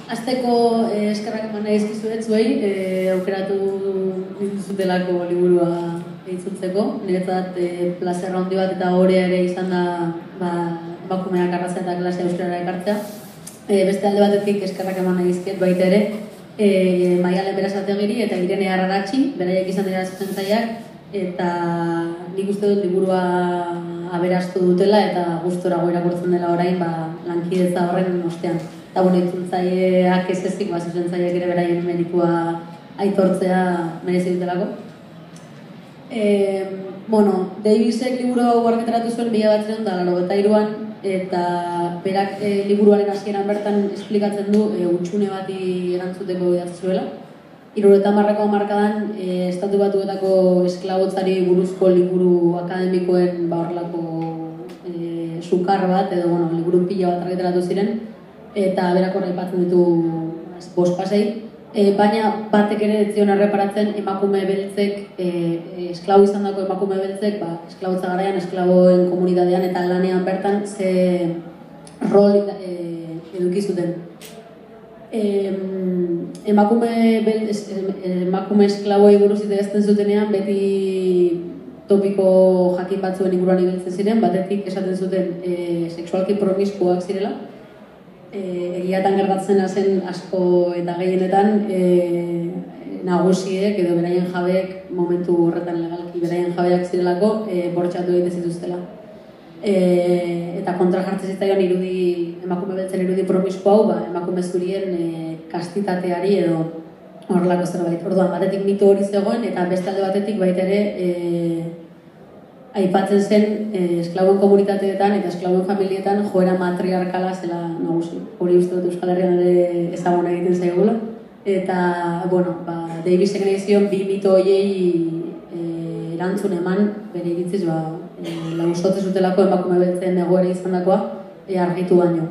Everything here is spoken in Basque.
Azteko eskerrak eman nahi izkizuet zuei, aukeratu dituzutelako liburua itzultzeko. Niretzat plazer handi bat eta horea ere izan da emakumeak arraza eta klase euskarara ekartzea. Beste alde batetik eskerrak eman nahi izkiet baita ere, Maialen Berasategiri eta Irene Arraratxi, beraiek izan dira zuzentzaileak, eta nik uste dut liburua aberastu dutela eta gustorago irakurtzen dela orain lankidetza horren ostean. Eta itzultzaileak ez ezik, zuzentzaileak ere beraien meritua aitortzea merezi dutelako. Davisek liburu hau argitaratu zuen 1983an, eta berak liburuaren hasieran bertan esplikatzen du hutsune bati erantzuteko idatzi zuela. 70ko hamarkadan Estatu Batuetako esklabotzari buruzko liburu akademikoen horrelako sukar bat edo liburu pila bat argitaratu ziren, eta berak horra aipatzen ditu 5 pasei, baina batek ere ez zion erreparatzen emakume beltzek, esklabo izandako emakume beltzek, esklabotza garaian, esklaboen komunitatean eta lanean bertan ze rol eduki zuten. Emakume esklaboi buruz idazten zutenean beti topiko jakin batzuen inguruan ibiltzen ziren, batetik esaten zuten sexualki promiskuak zirela. Egiatan gertatzen zen asko eta gehienetan nagusiek edo beraien jabeek momentu horretan legalki beraien jabeak zirelako bortxatu egiten zituztela. Eta kontra jartzen zitzaion emakume beltzen irudi promisko hau, emakume zurien kastitateari edo horrelako zerbait. Orduan, batetik mito hori zegoen eta beste alde batetik baita ere aipatzen zen esklaboen komunitateetan eta esklaboen familietan joera matriarkala zela nagusi. Hori uste dut Euskal Herrian ere ezaguna egiten zaigula. Eta, Davisek nahi zion bi mito horiei erantzun eman, bere iritziz, lausotze zutelako emakume beltzen egoera izandakoa argitu baino.